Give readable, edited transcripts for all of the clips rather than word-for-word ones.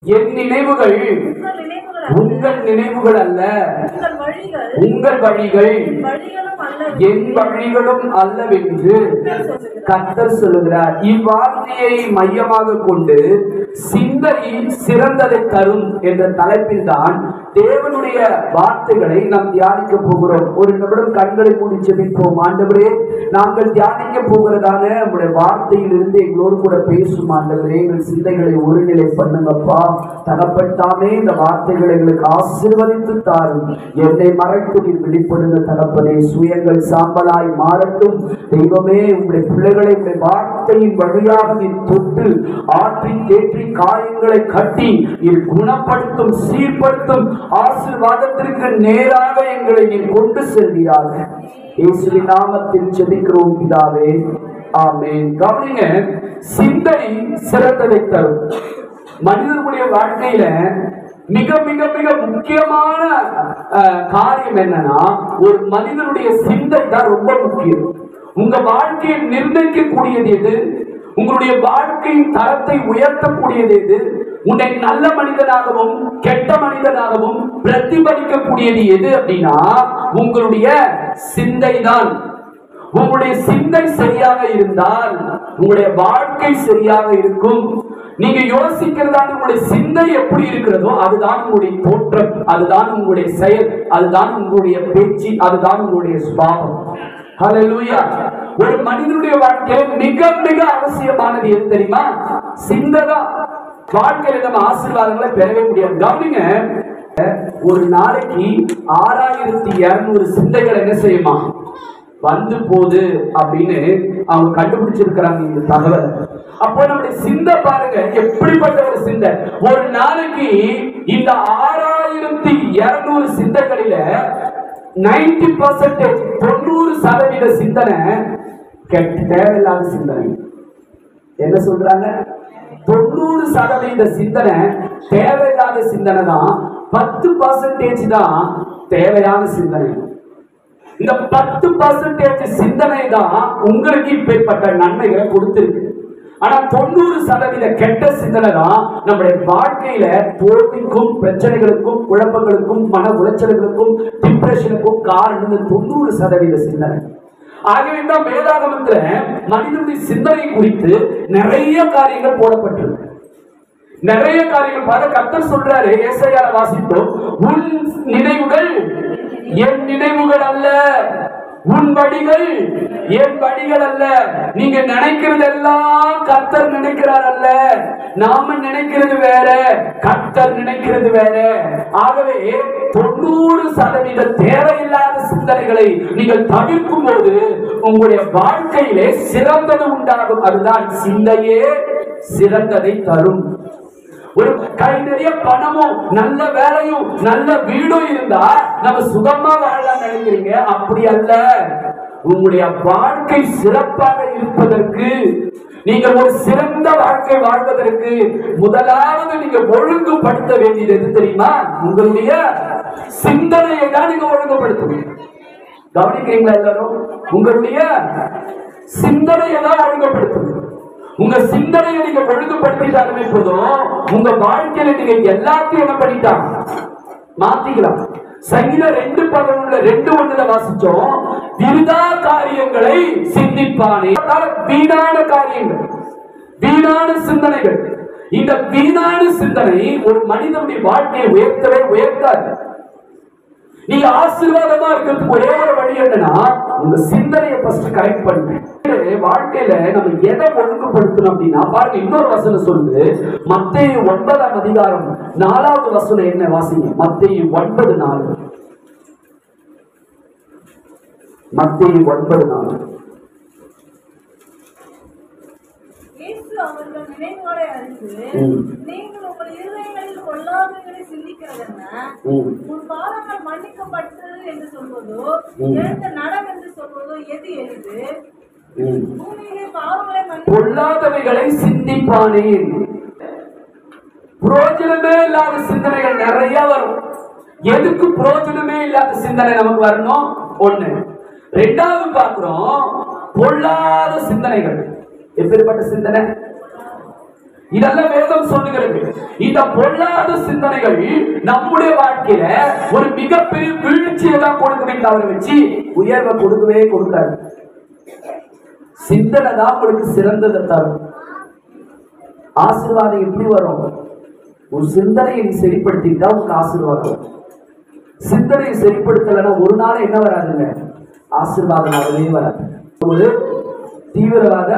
என் நினைவுகள் உங்கள் நினைவுகள் அல்ல, உங்கள் வழிகள் என் வழிகளும் அல்லவென்று கர்த்தர் சொல்லுகிறார். இவ்வார்த்தையை மையமாக கொண்டு சிந்தை சிறந்ததை தரும் என்ற தலைப்பில் தான் தேவனுடைய வார்த்தைகளை நாம் தியானிக்க போகிறோம். ஒரு நிமிடம் கண்களை மூடி ஜெபிப்போம். ஆண்டவரே, நாங்கள் தியானிக்க போகிறதான நம்முடைய வார்த்தையில் இருந்து எங்களோடு கூட பேசும் ஆண்டவரே, எங்கள் சிந்தைகளை ஒருநிலை பண்ணுங்கப்பா. தகப்பட்டாமே இந்த வார்த்தைகளை எங்களுக்கு ஆசீர்வதித்து தாரும். என்னை மறைத்து நீர் வெளிப்படுங்க தகப்பனே. சுயங்கள் சாம்பலாய் மாறட்டும் தெய்வமே. உங்களுடைய பிள்ளைகளை உங்களுடைய வார்த்தையின் வழியாக நீர் தொட்டு ஆற்றி தேற்றி காயங்களை கட்டி நீர் குணப்படுத்தும் சீர்படுத்தும் ஆசீர்வாதத்திற்கு நேராக எங்களை நீர் கொண்டு செல்வீராக. இயேசுவின் நாமத்தில் ஜெபிக்கிறோம் பிதாவே, ஆமென். கவனிங்க, சிந்தை சிறந்ததை தரும். மனிதனுடைய வாழ்க்கையில மிக மிக மிக முக்கியமான காரியம் என்னன்னா, ஒரு மனிதனுடைய சிந்தை தான் ரொம்ப முக்கியம். உங்க வாழ்க்கையை நிர்ணயிக்கக்கூடியது எது? உங்களுடைய வாழ்க்கையின் தரத்தை உயர்த்தக்கூடியது எது? உன்னை நல்ல மனிதனாகவும் கெட்ட மனிதனாகவும் பிரதிபலிக்கக்கூடியது எது அப்படின்னா உங்களுடைய சிந்தை தான். உங்களுடைய சிந்தை சரியாக இருந்தால் உங்களுடைய வாழ்க்கை சரியாக இருக்கும். நீங்க யோசிக்கிறதான உங்களுடைய சிந்தை எப்படி இருக்கிறதோ அதுதான் உங்களுடைய தோற்றம், அதுதான் உங்களுடைய செயல், அதுதான் உங்களுடைய பேச்சு, அதுதான் உங்களுடைய சுபாவம். ஹல்லேலூயா. ஒரு மனிதனுடைய வாழ்க்கையில் மிக மிக அவசியமானது எது தெரியுமா? சிந்தை தான். வாழ்க்கையில நம்ம ஆசீர்வாதங்களை பெறவே முடியாது. கவனிங்க, ஒரு நாளைக்கு 6200 சிந்தைகள் என்ன செய்யுமா வந்து போகுது அப்படின்னு அவங்க கண்டுபிடிச்சிருக்கிறாங்க இந்த தகவல். அப்போ நம்முடைய சிந்தை பாருங்க எப்படிப்பட்ட ஒரு சிந்தை. ஒரு நாளைக்கு இந்த 6200 சிந்தைகளில 90% 90% சிந்தனை தேவையில்லாத சிந்தனை. என்ன சொல்றாங்க? 90% சிந்தனை தேவையில்லாத சிந்தனை தான். 10% தான் தேவையான சிந்தனை. இந்த 10% சிந்தனை தான் உங்களுக்கு இப்பேற்பட்ட நன்மைகளை கொடுத்திருக்கு. ஆனா 90% கெட்ட சிந்தனை தான் நம்முடைய வாழ்க்கையில தோல்விக்கும் பிரச்சனைகளுக்கும் குழப்பங்களுக்கும் மன உளைச்சல்களுக்கும் டிப்ரெஷனுக்கும் காரணம் 90% சிந்தனை. ஆகவே தான் வேதாகமத்துல மனிதனுடைய சிந்தனை குறித்து நிறைய காரியங்கள் போடப்பட்டிருக்கு. நிறைய காரியங்கள் பாரு. கர்த்தர் சொல்றாரு, ஏசாயால வாசித்தோம், உன் நினைவுகள் என் நினைவுகள் அல்ல, உன் வழிகள் என் வழிகள் அல்ல. நீங்க நினைக்கிறது எல்லாம் கர்த்தர் நினைக்கிறார் அல்ல. நாம நினைக்கிறது வேற, கர்த்தர் நினைக்கிறது வேற. ஆகவே 90% தேவையில்லாத சிந்தனைகளை நீங்கள் தவிர்க்கும் போது உங்களுடைய வாழ்க்கையிலே சிறந்தது உண்டாகும். அதுதான் சிந்தையே சிறந்ததை தரும். ஒரு கை நிறைய பணமும் நல்ல வேலையும் நல்ல வீடும் இருந்தா நம்ம சுகமா வாழலாம் நினைக்கிறீங்க. அப்படி அல்ல. உங்களுடைய வாழ்க்கை சிறப்பாக இருப்பதற்கு, நீங்க ஒரு சிறந்த வாழ்க்கை வாழ்வதற்கு முதலாவது நீங்க ஒழுங்குபடுத்த வேண்டியது எது தெரியுமா? உங்களுடைய சிந்தனையை தான் நீங்க ஒழுங்குபடுத்தணும். கவனிக்கிறீங்களா எல்லாரும்? உங்களுடைய சிந்தனையை தான் ஒழுங்குபடுத்தணும். உங்க சிந்தனையை நீங்க ஒழுங்குபடுத்திட்டாலுமே போதும், உங்க வாழ்க்கையில நீங்க எல்லாத்தையும் என்ன பண்ணிட்டாங்க மாத்திக்கலாம். சங்கீதம் 2:11 வாசிச்சோம், விருதா காரியங்களை சிந்திப்பானே. வீணான காரியங்கள், வீணான சிந்தனைகள். இந்த வீணான சிந்தனை ஒரு மனிதனுடைய வாழ்க்கையை உயர்த்தவே உயர்த்தாது. நீங்க ஆசீர்வாதமா இருக்கிறதுக்கு ஒரே ஒரு வழி என்னன்னா, உங்க சிந்தனையை ஃபர்ஸ்ட் கரெக்ட் பண்ணுங்க. வாழ்க்கையில நம்ம எதை ஒழுங்குபடுத்தணும் அப்படின்னா பாருங்க, இன்னொரு வசனம் சொல்லுது. மத்தேயு 9:4 என்ன வாசிங்க? மத்தேயு 9:4. மத்தேயு 9:4. அவர்கள் நினைவுகளை அறிந்து நீங்கள் உங்கள் இருதயங்களில் கொள்ளாமைகளை சிந்திக்கிறதென்ன? உன் பாவங்கள் மன்னிக்கப்பட்டது என்று சொல்வதோ எழுந்த நடம் என்று சொல்வதோ எது எளிது? பூமியிலே பாவங்களை கொள்ளாதவைகளை சிந்திப்பானேன். புரோஜனமே இல்லாத சிந்தனைகள் நிறைய வரும். எதுக்கு புரோஜனமே இல்லாத சிந்தனை நமக்கு வரணும்? ஒண்ணு. ரெண்டாவது பார்க்கிறோம், பொல்லாத சிந்தனைகள். எப்பேற்பட்ட சிந்தனை? இதெல்லாம் வேதம் சொல்லுகிறது. இந்த பொல்லாத சிந்தனைகள் நம்முடைய வாழ்க்கையில ஒரு மிகப்பெரிய வீழ்ச்சியை தான் கொடுக்கவே தவிர வச்சு உயர்வை கொடுக்கவே கொடுக்காது. சிந்தனை தான் உங்களுக்கு சிறந்ததை தரும். ஆசீர்வாதம் எப்படி வரும்? ஒரு சிந்தனையை நீ சரிப்படுத்திட்டா உங்களுக்கு ஆசீர்வாதம். சிந்தனையை சரிப்படுத்தலைன்னா ஒரு நாள் என்ன வராதுங்க, ஆசீர்வாதம் வரவே வராது. ஒரு தீவிரவாத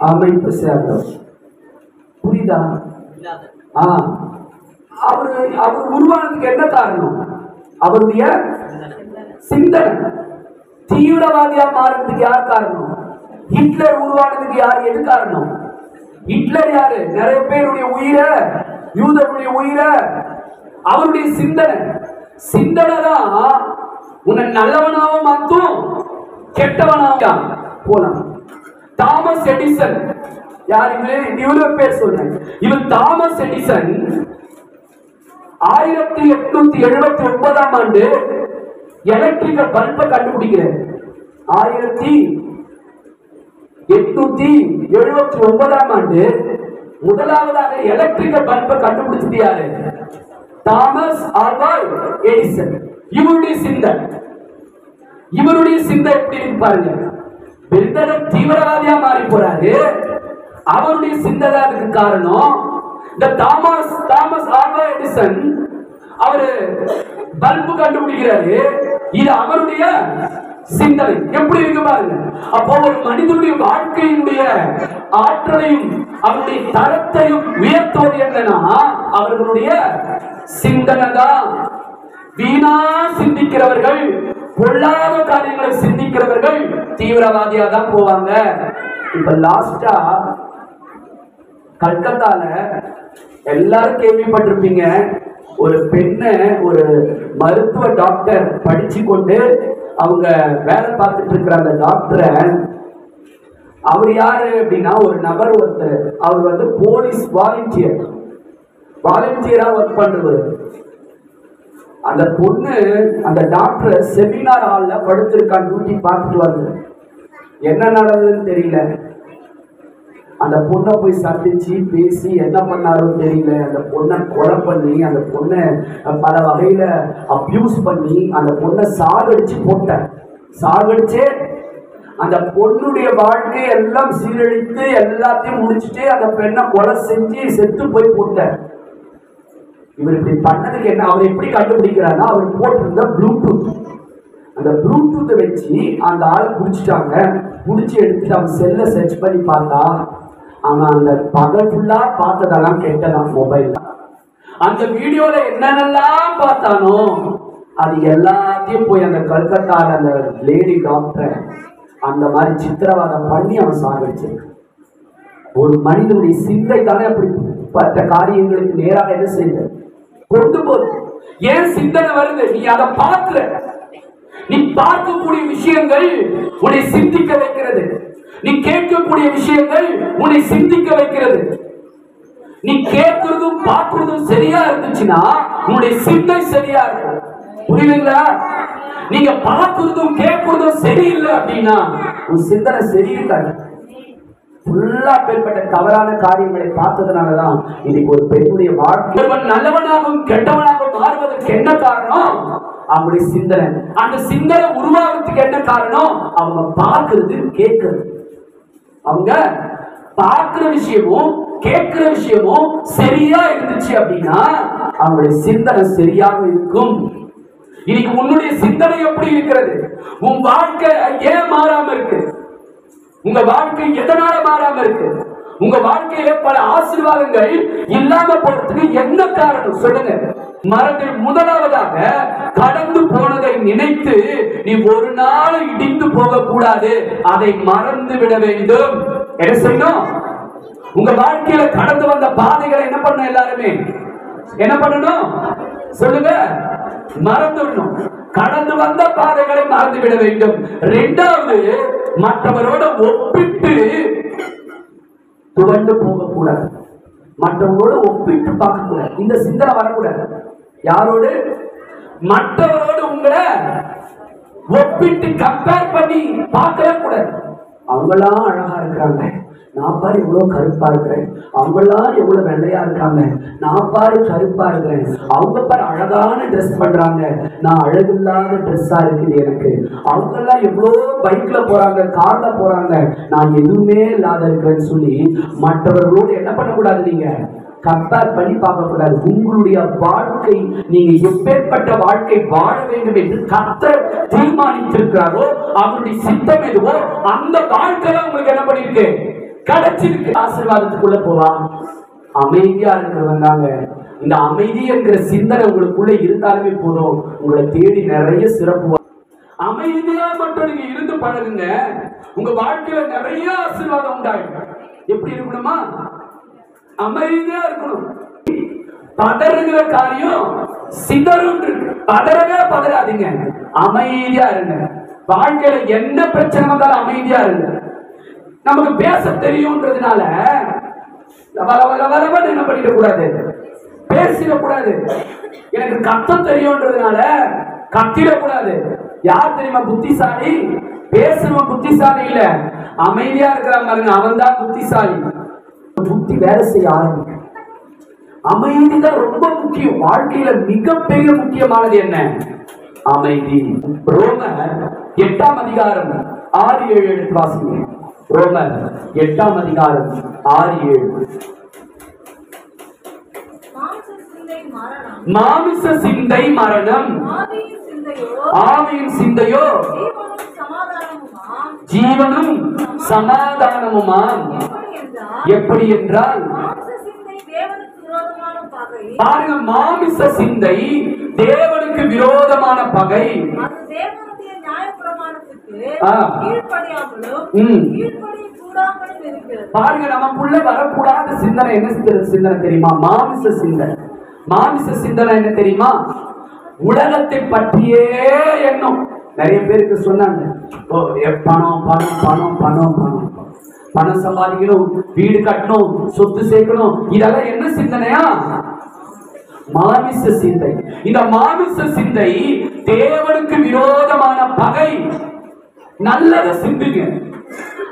அமைப்பு சேர்ந்தவர், புரியுதா? அவர் உருவானதுக்கு என்ன காரணம்? அவருடைய சிந்தனை. தீவிரவாதியா மாறுறதுக்கு யார் காரணம்? ஹிட்லர் உருவானதுக்கு யார், எது காரணம்? ஹிட்லர் யாரு? நிறைய பேருடைய உயிரை, யூதருடைய உயிரை, அவருடைய சிந்தனை. சிந்தனை தான் உன்னை நல்லவனாவும் மாத்தும், கெட்டவனாவும் போலாம். தாமஸ் எடிசன் யார்? இவ்வளவு பேர் சொல்றேன். இவர் தாமஸ் எடிசன் 1879ஆம் ஆண்டு எலக்ட்ரிக்கல் பல்பை கண்டுபிடிக்கிறார். 1879ஆம் ஆண்டு முதலாவதாக எலக்ட்ரிக்கல் பல்பை கண்டுபிடிச்சது யாரு? Thomas Alva Edison. இவருடைய சிந்தை எப்படி பாருங்க. பெருந்தடம் தீவிரவாதியா மாறி போறாரு. அவருடைய சிந்தனை அதுக்கு காரணம். இந்த தாமஸ் ஆல்வா எடிசன் அவரு பல்பு கண்டுபிடிக்கிறாரு. இது அவருடைய சிந்தனை. எப்படி இருக்கு பாருங்க. அப்போ ஒரு மனிதனுடைய வாழ்க்கையினுடைய ஆற்றலையும் அவருடைய தரத்தையும் உயர்த்துவது என்னன்னா அவர்களுடைய சிந்தனை தான். வீணா சிந்திக்கிறவர்கள், பொல்லாத காரியங்களை சிந்திக்கிறவர்கள் தீவிரவாதியா தான் போவாங்க. இப்ப லாஸ்டா கல்கத்தால எல்லாரும் கேள்விப்பட்டிருப்பீங்க, ஒரு பெண்ணை, ஒரு மருத்துவ டாக்டர் படிச்சு கொண்டு அவங்க வேலை பார்த்துட்டு இருக்கிற அந்த டாக்டரை, அவர் யாரு அப்படின்னா ஒரு நபர், ஒருத்தர், அவர் போலீஸ் வாலண்டியரா ஒர்க் பண்றவர். அந்த பொண்ணு அந்த டாக்டர் செமினார் ஹால்ல படுத்திருக்கான், டியூட்டி பார்த்துட்டு வந்து என்ன நடந்ததுன்னு தெரியல. அந்த பொண்ணை போய் சந்திச்சு பேசி என்ன பண்ணாரும் தெரியல. அந்த பொண்ணை கொலை பண்ணி, அந்த பொண்ணை பல வகையில அபியூஸ் பண்ணி, அந்த பொண்ணை சாகடிச்சு அந்த பொண்ணுடைய வாழ்க்கையை எல்லாம் சீரழித்து எல்லாத்தையும் முடிச்சுட்டு அந்த பெண்ணை கொலை செஞ்சு செத்து போய் போட்டார். இவர் இப்படி பண்ணதுக்கு என்ன, அவர் எப்படி கண்டுபிடிக்கிறாருன்னா அவர் போட்டிருந்த ப்ளூடூத், அந்த ப்ளூடூத்தை வச்சு அந்த ஆளை பிடிச்சிட்டாங்க. பிடிச்சி எடுத்துட்டு அவங்க செல்லை சர்ச் பண்ணி பார்த்தா அவன் அந்த பகல் ஃபுல்லா பார்த்ததெல்லாம் கேட்டதான் மொபைல். அந்த வீடியோல என்னென்னலாம் பார்த்தானோ அது எல்லாத்தையும் போய் அந்த கல்கத்தால அந்த லேடி டாக்டர் அந்த மாதிரி சித்திரவாதம் பண்ணி அவன் சாகடிச்சிருக்கான். ஒரு மனிதனுடைய சிந்தை தானே அப்படிப்பட்ட காரியங்களுக்கு நேராக என்ன செய்ய கொண்டு போகுது. ஏன் சிந்தனை வருது? நீ அதை பார்க்கிற, நீ பார்க்கக்கூடிய விஷயங்கள் உன்னை சிந்திக்க வைக்கிறது. நீ கேட்கக்கூடிய விஷயங்கள் உன்னை சிந்திக்க வைக்கிறது. நீ கேட்கிறதும் பார்க்கிறதும் சரியா இருந்துச்சுன்னா உன்னுடைய சிந்தை சரியா இருக்கும். புரியுதுங்களா? நீங்க பார்க்கிறதும் கேட்கிறதும் சரியில்லை அப்படின்னா உன் சிந்தனை சரியிருக்காது. ஃபுல்லா பேர்பட்ட தவறான காரியங்களை பார்த்ததுனாலதான் இன்னைக்கு ஒரு பெண்ணுடைய வாழ்க்கை நல்லவனாகவும் கெட்டவனாகவும் மாறுவதற்கு என்ன காரணம்? அவங்களுடைய சிந்தனை. அந்த சிந்தனை உருவாகிறதுக்கு என்ன காரணம்? அவங்க பார்க்கிறது, கேட்கிறது. அவங்க பார்க்கிற விஷயமும் கேட்கிற விஷயமும் சரியா இருந்துச்சு அப்படின்னா அவங்களுடைய சிந்தனை சரியாக இருக்கும். இன்னைக்கு உன்னுடைய சிந்தனை எப்படி இருக்கிறது? உன் வாழ்க்கை ஏன் மாறாம இருக்கு? உங்க வாழ்க்கை எதனால மாறாம இருக்கு? உங்க வாழ்க்கையில பல ஆசீர்வாதங்கள் இல்லாம போறதுக்கு என்ன காரணம் சொல்லுங்க. மரத்தில் முதலாவதாக கடந்து போனதை நினைத்து நீ ஒரு நாள் இடிந்து போக கூடாது, அதை மறந்து விட வேண்டும். என்ன செய்யணும்? உங்க வாழ்க்கையில கடந்து வந்த பாதைகளை என்ன பண்ண, எல்லாருமே என்ன பண்ணணும் சொல்லுங்க, மறந்துடணும். கடந்து வந்த பாதைகளை மறந்து விட வேண்டும். இரண்டாவது, மற்றவரோட ஒப்பிட்டு துவண்டு போக கூடாது. மற்றவங்களோட ஒப்பிட்டு பார்க்க கூடாது. இந்த சிந்தனை வரக்கூடாது. யாரோடு? மற்றவரோடு உங்களை ஒப்பிட்டு கம்பேர் பண்ணி பார்க்கவே கூடாது. அவங்களாம் அழகா இருக்கிறாங்க, நான் பாரு எவ்வளவு கருப்பா இருக்கிறேன், அவங்கெல்லாம் எவ்வளவு வெள்ளையா இருக்காங்க, நான் பாரு கருப்பா இருக்கிறேன், அவங்க பாரு அழகான ட்ரெஸ் பண்றாங்க, நான் அழகில்லாத ட்ரெஸ்ஸா இருக்குது எனக்கு, அவங்கெல்லாம் எவ்வளோ பைக்ல போறாங்க, கார்ல போறாங்க, நான் எதுவுமே இல்லாத இருக்கிறேன்னு சொல்லி மற்றவர்களோடு என்ன பண்ணக்கூடாது, நீங்க கம்பேர் பண்ணி பார்க்க கூடாது. உங்களுடைய வாழ்க்கை, நீங்க எப்பேற்பட்ட வாழ்க்கை வாழ வேண்டும் என்று கர்த்தர் தீர்மானித்திருக்கிறாரோ, அவருடைய சித்தம் எதுவோ அந்த வாழ்க்கை உங்களுக்கு என்ன பண்ணிருக்கு, கிடைச்சிருக்கு. ஆசீர்வாதத்துக்குள்ள போலாம். அமைதியா இருக்கிறவங்க தாங்க. இந்த அமைதி என்கிற சிந்தனை உங்களுக்குள்ள இருந்தாலுமே போதும், உங்களை தேடி நிறைய சிறப்பு. அமைதியா மட்டும் நீங்க இருந்து பழகுங்க, உங்க வாழ்க்கையில நிறைய ஆசீர்வாதம் உண்டாகும். எப்படி இருக்கணுமா, அமைதியா இருக்கணும். பதறுகிற காரியம் சிதறும் இருக்கு, பதறவே பதறாதீங்க, அமைதியா இருங்க. வாழ்க்கையில என்ன பிரச்சனை வந்தாலும் அமைதியா இருங்க. நமக்கு பேச தெரியும்ன்றதுனால என்ன பண்ணிட கூடாது, பேசிடக்கூடாது. எனக்கு கத்தம் தெரியும்ன்றதுனால கத்திடக்கூடாது. யார் தெரியுமா புத்திசாலி? பேசுறவன் புத்திசாலி இல்ல, அமைதியா இருக்கிறான் பாருங்க, அவன் தான் புத்திசாலி. புத்தி வேலை செய்ய ஆரம்பிக்கும். அமைதி தான் ரொம்ப முக்கியம். வாழ்க்கையில மிகப்பெரிய முக்கியமானது என்ன? அமைதி. ரோமர் 8ஆம் அதிகாரம் 6-7 எடுத்து வாசிங்க. ரோமர் 8ஆம் அதிகாரம் 6-7. மாமிச சிந்தை மரணம், ஆவியின் சிந்தையோ ஜீவனும் சமாதானமுமாம். எப்படி என்றால் பாருங்க, மாமிச சிந்தை தேவனுக்கு விரோதமான பகை. பாருங்க, நமக்குள்ள வரக்கூடாத சிந்தனை என்ன சிந்தனை தெரியுமா? மாமிச சிந்தனை. மாமிச சிந்தனை என்ன தெரியுமா? உலகத்தை பற்றியே எண்ணம். நிறைய பேருக்கு சொன்னாங்க, பணம் பணம் பணம் பணம் பணம் பணம் சம்பாதிக்கணும், வீடு கட்டணும், சொத்து சேர்க்கணும். இதெல்லாம் என்ன சிந்தனையா? மாமிச சிந்தை. இந்த மாமிச சிந்தை தேவனுக்கு விரோதமான பகை. நல்லதை சிந்திங்க.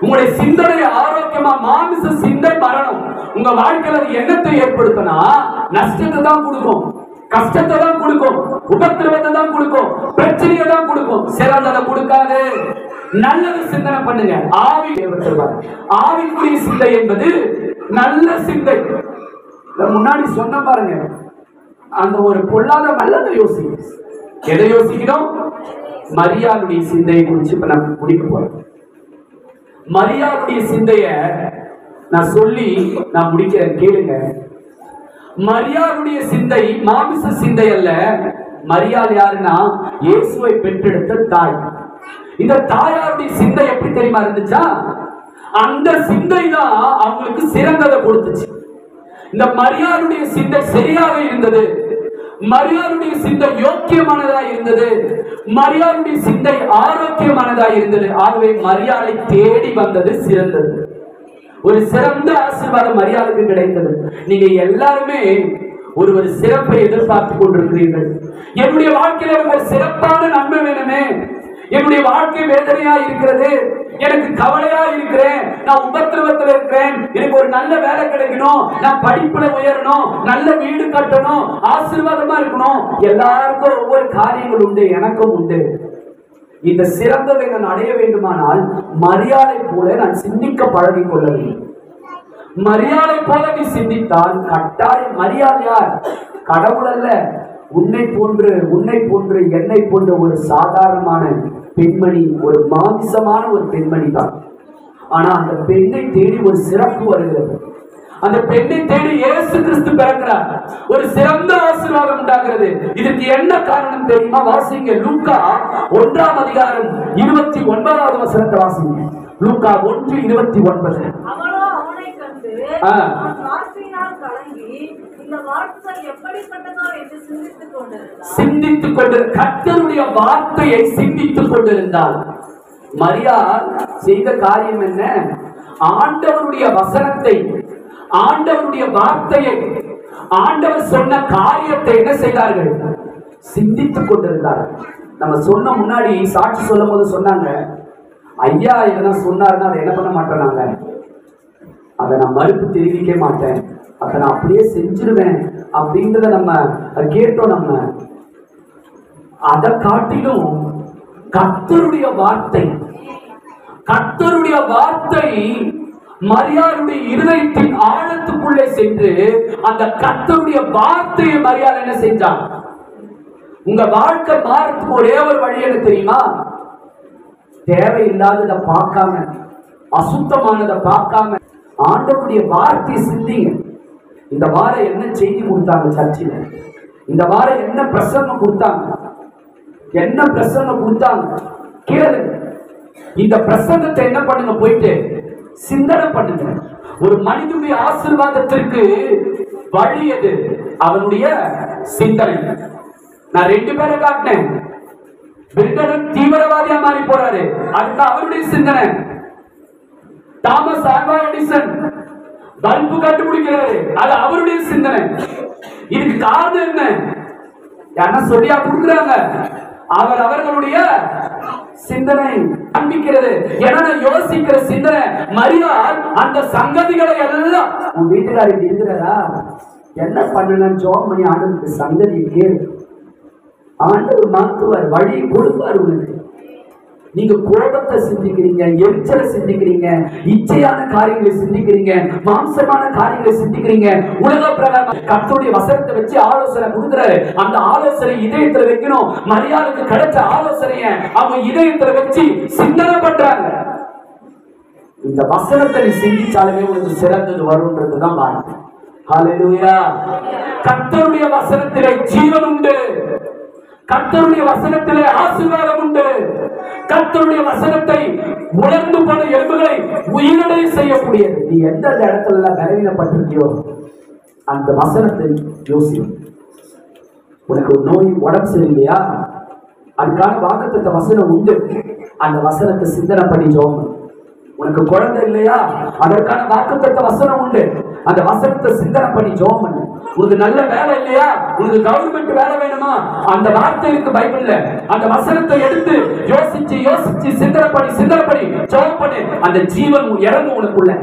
உங்களுடைய சிந்தனை ஆரோக்கியமா. மாமிச சிந்தை மரணம். உங்க வாழ்க்கையில எண்ணத்தை ஏற்படுத்தினா நஷ்டத்தை தான் கொடுக்கும், கஷ்டத்தை தான் கொடுக்கும், உபத்திரவத்தை தான் கொடுக்கும், பிரச்சனையை தான் கொடுக்கும், சிறந்ததை கொடுக்காது. நல்லது சிந்தனை பண்ணுங்க. ஆவி ஆவிக்குரிய சிந்தை என்பது நல்ல சிந்தை. முன்னாடி சொன்ன பாருங்க, அந்த ஒரு பொல்லாத நல்லதை யோசிங்க. எதை யோசிக்கணும்? மரியாளுடைய சிந்தையை குறித்து இப்ப நான் முடிக்க போறேன். மரியாளுடைய சிந்தைய நான் சொல்லி நான் முடிக்கிறேன், கேளுங்க. மரியாளுடைய சிந்தை மாமிச சிந்தை அல்ல. மரியாள் யாருன்னா இயேசுவை பெற்றெடுத்த தாய். இந்த தாயாருடைய சிந்தை எப்படி தெரியுமா இருந்துச்சா? அந்த சிந்தை தான் அவங்களுக்கு சிறந்ததை கொடுத்துச்சு. இந்த மரியாளுடைய சிந்தை சரியாக இருந்தது, மரியாளுடைய சிந்தை யோக்கியமானதா இருந்தது, மரியாளுடைய சிந்தை ஆரோக்கியமானதா இருந்தது. ஆகவே மரியாதை தேடி வந்தது சிறந்தது. ஒரு சிறந்த ஆசீர்வாதம் மரியாதைக்கு கிடைத்தது. நீங்க எல்லாருமே ஒரு சிறப்பை எதிர்பார்த்து கொண்டிருக்கிறீர்கள். என்னுடைய வாழ்க்கையில ஒரு சிறப்பான நன்மை வேணுமே, என்னுடைய வாழ்க்கை வேதனையா இருக்கிறது, எனக்கு கவலையா இருக்கிறேன், நான் உபத்திரவத்தில் இருக்கிறேன், எனக்கு ஒரு நல்ல வேலை கிடைக்கணும், நான் படிப்புல உயரணும், நல்ல வீடு கட்டணும், ஆசீர்வாதமா இருக்கணும். எல்லாருக்கும் ஒவ்வொரு காரியங்கள் உண்டு, எனக்கும் உண்டு. இந்த சிறந்ததை நான் அடைய வேண்டுமானால் மரியாதை போல நான் சிந்திக்க பழகி கொள்ள வேண்டும். மரியாதை போல நீ சிந்தித்தால் கட்டாயம். மரியாதை யார்? கடவுள் அல்ல. உன்னை போன்று என்னை போன்ற ஒரு சாதாரணமான பெண்மணி, ஒரு மாமிசமான ஒரு பெண்மணி தான். ஆனா அந்த பெண்ணை தேடி ஒரு சிறப்பு வருகிறது. அந்த பெண்ணை தேடி இயேசு கிறிஸ்து பிறக்கிறார். ஒரு சிறந்த ஆசீர்வாதம் உண்டாகிறது. இதற்கு என்ன காரணம் தெரியுமா? வாசிங்க, லூக்கா 1ஆம் அதிகாரம் 29வது வசனத்தை வாசிங்க. லூக்கா 1:29. சிந்தித்துக் கொண்டு கர்த்தருடைய வார்த்தையை சிந்தித்துக் கொண்டிருந்தால் மரியாள் செய்த காரியம் என்ன? ஆண்டவருடைய வசனத்தை, ஆண்டவருடைய வார்த்தையை, ஆண்டவர் சொன்ன காரியத்தை என்ன செய்தார்கள்? சிந்தித்துக் கொண்டிருந்தார்கள். நம்ம சொன்ன முன்னாடி சாட்சி சொல்லும் போது சொன்னாங்க, ஐயா இதெல்லாம் சொன்னாருன்னா அதை என்ன பண்ண மாட்டோம், நாங்க அதை நான் மறுப்பு தெரிவிக்க மாட்டேன், அதை நான் அப்படியே செஞ்சிருவேன் அப்படின்றத நம்ம கேட்டோம். நம்ம அதை காட்டிலும் கர்த்தருடைய வார்த்தை மரியாளுடைய இருதயத்தின் ஆழத்துக்குள்ளே சென்று அந்த கர்த்தருடைய வார்த்தையை மரியாதை என்ன செஞ்சான்? உங்க வாழ்க்கை மாறத்துக்கு ஒரே ஒரு வழி என்ன தெரியுமா? தேவையில்லாததை பார்க்காம, அசுத்தமானதை பார்க்காம ஆண்டவருடைய வார்த்தையை சிந்திங்க. இந்த வாரம் என்ன செய்தி கொடுத்தாங்க சர்ச்சில்? இந்த வாரம் என்ன பிரசங்கம் கொடுத்தாங்க? கேளுங்க. இந்த பிரசங்கத்தை என்ன பண்ணுங்க? போயிட்டு சிந்தனை பண்ணுங்க. ஒரு மனிதனுடைய ஆசீர்வாதத்திற்கு வழி எது? அவனுடைய சிந்தனை. நான் 2 பேரை காட்டினேன். பிரிட்டன் தீவிரவாதியா மாறி போறாரு, அதுக்கு அவருடைய சிந்தனை. தாமஸ் ஆல்வா எடிசன் பல்பு கண்டுபிடிக்கிறாரு, அது அவருடைய சிந்தனை. இதுக்கு காரணம் என்ன? யாரா சொல்லியா கொடுக்குறாங்க? அவர்களுடைய சிந்தனை காண்பிக்கிறது. ஏன்னா யோசிக்கிற சிந்தனை. மரியாள் அந்த சங்கதிகளை எல்லாம், உன் வீட்டுக்காரி இருக்கிறா, என்ன பண்ணணும் ஜோம் பண்ணி ஆண்டவருக்கு சங்கதியை கேளு. ஆண்டவர் மாற்றுவார், வழி கொடுப்பார் உங்களுக்கு. நீங்க கோபத்தை சிந்திக்கிறீங்க, எரிச்சலை சிந்திக்கிறீங்க, இச்சையான காரியங்களை சிந்திக்கிறீங்க, மாம்சமான காரியங்களை சிந்திக்கிறீங்க. உலக பிரகாரம் கர்த்தருடைய வசனத்தை வச்சு ஆலோசனை கொடுக்கிறாரு. அந்த ஆலோசனை இதயத்துல வைக்கணும். மரியாளுக்கு கிடைச்ச ஆலோசனைய அவங்க இதயத்துல வச்சு சிந்தனை பண்றாங்க. இந்த வசனத்தை நீ சிந்திச்சாலுமே உங்களுக்கு சிறந்தது வரும்ன்றதுதான் வார்த்தை. ஹல்லேலூயா. கர்த்தருடைய வசனத்திலே ஜீவன் உண்டு, கர்த்தருடைய வசனத்திலே ஆசீர்வாதம் உண்டு. கர்த்தருடைய வசனத்தை உணர்ந்து போன எலும்புகளை உயிரடை செய்யக்கூடியது. நீ எந்த இடத்துல பலவீனப்பட்டிருக்கியோ அந்த வசனத்தை யோசி. உனக்கு ஒரு நோய், உடம்பு சரியில்லையா, அதுக்கான வாக்குத்தத்த வசனம் உண்டு. அந்த வசனத்தை சிந்தனை பண்ணி ஜெபம். உனக்கு குழந்தை இல்லையா, அதற்கான வாக்குத்தத்த வசனம் உண்டு. அந்த வசனத்தை சிந்தனை பண்ணி ஜெபம் பண்ணு. உனக்கு நல்ல வேலை இல்லையா, உனக்கு கவர்மெண்ட் வேலை வேணுமா, அந்த வார்த்தை இருக்கு பைபிள்ல. அந்த வசனத்தை எடுத்து யோசிச்சு சிந்தனை பண்ணி ஜெபம் பண்ணு. அந்த ஜீவன் இறங்கும் உனக்குள்ள.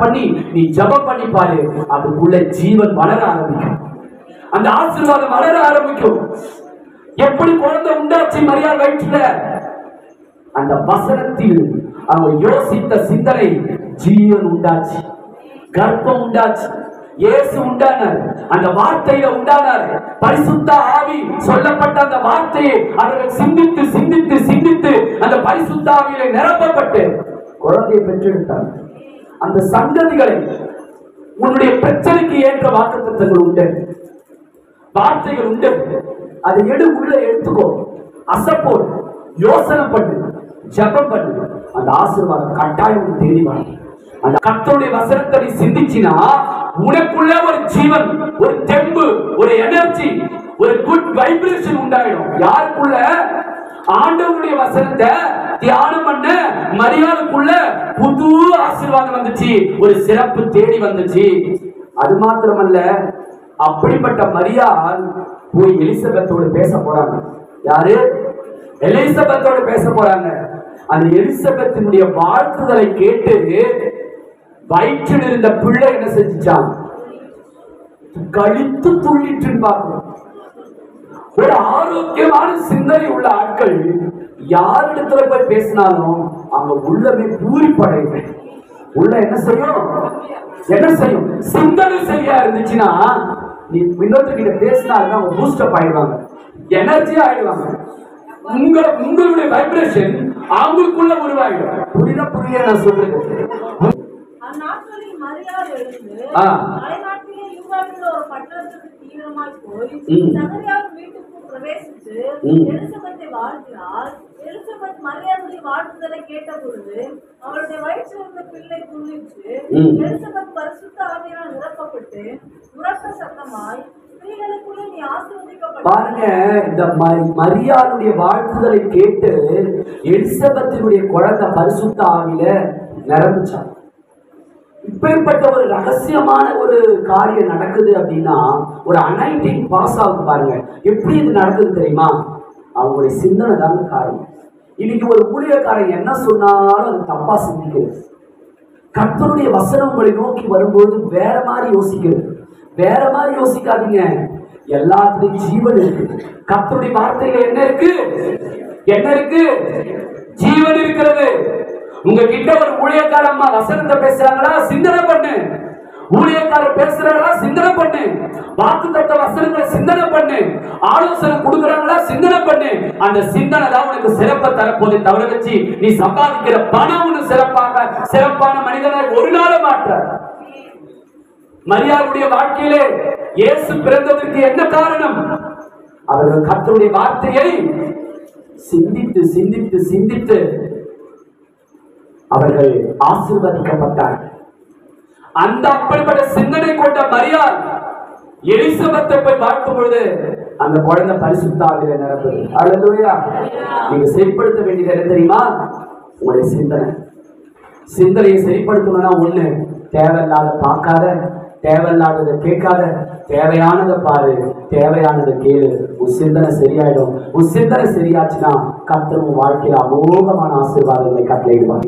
பண்ணி நீ ஜெபம் பண்ணி பாரு, அதுக்குள்ள ஜீவன் வளர ஆரம்பிக்கும், அந்த ஆசீர்வாதம் வளர ஆரம்பிக்கும். எப்படி குழந்தை உண்டாச்சு மரியாள் வயிற்றுல? அந்த வசனத்தில் அவங்க யோசித்த சிந்தனை, ஜீவன் உண்டாச்சு, கர்ப்பம் உண்டாச்சு, இயேசு உண்டானார், அந்த வார்த்தையில உண்டானார். பரிசுத்த ஆவி சொல்லப்பட்ட அந்த வார்த்தையை அவர்கள் சிந்தித்து அந்த பரிசுத்த ஆவியிலே நிரப்பப்பட்டு குழந்தையை பெற்றெடுத்தார். அந்த சந்ததிகளை உன்னுடைய பிரச்சனைக்கு ஏற்ற வாக்குத்தத்தங்கள் உண்டு, வார்த்தைகள் உண்டு. அதை உள்ள எடுத்துக்கோ, அசப்போடு யோசனை பண்ணு, ஜெபம் பண்ணு. அந்த ஆசீர்வாதம் கட்டாயம் தேடி வரும். அந்த கர்த்தருடைய வசனத்தை நீ சிந்திச்சினா உனக்குள்ள ஒரு ஜீவன், ஒரு தெம்பு, ஒரு எனர்ஜி, ஒரு குட் வைப்ரேஷன் உண்டாயிடும். யாருக்குள்ள? ஆண்டவருடைய வசனத்தை தியானம் பண்ண மரியாளுக்குள்ள புது ஆசீர்வாதம் வந்துச்சு, ஒரு சிறப்பு தேடி வந்துச்சு. அது மாத்திரமல்ல, அப்படிப்பட்ட மரியாள் போய் எலிசபெத்தோடு பேச போறாங்க. யாரு? எலிசபெத்தோடு பேச போறாங்க. அந்த எலிசபெத்தினுடைய வாழ்த்துதலை கேட்டு வயிற்றில் இருந்த பிள்ளை என்ன செஞ்சான்? கழித்து துள்ளிட்டு பார்க்கணும். ஒரு ஆரோக்கியமான சிந்தனை உள்ள ஆட்கள் யாரிடத்துல போய் பேசினாலும் அவங்க உள்ளமே பூரிப்படையும். உள்ள என்ன செய்யும்? சிந்தனை சரியா இருந்துச்சுன்னா நீ இன்னொருத்தர்கிட்ட பேசினாலும் அவங்க பூஸ்டப் ஆயிடுவாங்க, எனர்ஜியா ஆயிடுவாங்க. உங்களுடைய வைப்ரேஷன் அவங்களுக்குள்ள உருவாயிடும். புரிய நான் சொல்றது. அந்நாட்களில் மரியாள் எழுந்து மலைநாட்டிலே யூதாவில் ஒரு பட்டணத்துக்கு தீவிரமாய் போய் சகரியாவின் வீட்டுக்கு பிரவேசித்து எலிசபெத்தை வாழ்த்தினார். எலிசபெத் மரியாளுடைய வாழ்த்துதலை கேட்ட பொழுது அவளுடைய வயிற்றில் இருந்த பிள்ளை துள்ளிற்று. எலிசபெத் பரிசுத்த ஆவியினால் நிரப்பப்பட்டு உரத்த சத்தமாய், ஸ்திரீகளுக்குள்ளே நீ ஆசீர்வதிக்கப்பட்ட. பாருங்க, இந்த மரியாளுடைய வாழ்த்துதலை கேட்டு எலிசபெத்தினுடைய குழந்தை பரிசுத்த ஆவியில நிரம்பிச்சாங்க. இப்பேற்பட்ட ஒரு ரகசியமான ஒரு காரியம் நடக்குது அப்படின்னா, ஒரு அனாயிண்டிங் பாஸ் ஆகுது. பாருங்க எப்படி இது நடக்குது தெரியுமா? அவங்களுடைய சிந்தனை தான் காரணம். இன்னைக்கு ஒரு ஊழியக்காரன் என்ன சொன்னாலும் அது தப்பா சிந்திக்கிறது. கர்த்தருடைய வசனம் உங்களை நோக்கி வரும்போது வேற மாதிரி யோசிக்கிறது. வேற மாதிரி யோசிக்காதீங்க. எல்லாத்துலயும் ஜீவன் இருக்கு. கர்த்தருடைய வார்த்தையில என்ன இருக்கு? என்ன இருக்கு? ஜீவன் இருக்கிறது. உங்ககிட்ட ஒரு ஊழியக்காரம்மா வசனத்தை பேசுறாங்களா, சிந்தனை பண்ணு. ஊழியக்காரர் பேசுறாங்களா, சிந்தனை பண்ணு. வாக்குத்தத்த வசனங்களை சிந்தனை பண்ணு. ஆலோசனை கொடுக்குறாங்களா, சிந்தனை பண்ணு. அந்த சிந்தனை தான் உனக்கு சிறப்பை தரப்போதை தவிர வச்சு நீ சம்பாதிக்கிற பணம் ஒண்ணு சிறப்பான மனிதனை ஒரு நாள மாற்ற. மரியாளுடைய வாழ்க்கையிலே இயேசு பிறந்ததற்கு என்ன காரணம்? அவர்கள் கர்த்தருடைய வார்த்தையை சிந்தித்து சிந்தித்து சிந்தித்து அவர்கள் ஆசீர்வதிக்கப்பட்டார்கள். அந்த அப்படிப்பட்ட சிந்தனை கொண்ட மரியாள் எலிசபெத்தை போய் பார்க்கும் பொழுது அந்த குழந்தை பரிசுத்த ஆவியிலே நிரம்புது. அல்லேலூயா. நீங்க சரிப்படுத்த வேண்டியது என்ன தெரியுமா? உங்களுடைய சிந்தனையை சரிப்படுத்தணும்னா ஒண்ணு, தேவையில்லாத பார்க்காத, தேவையில்லாததை கேட்காத, தேவையானதை பாரு, தேவையானதை கேளு. உன் சிந்தனை சரியாயிடும். உன் சிந்தனை சரியாச்சுன்னா கர்த்தர் உன் வாழ்க்கையில அமோகமான ஆசீர்வாதங்களை கட்டளையிடுவார்.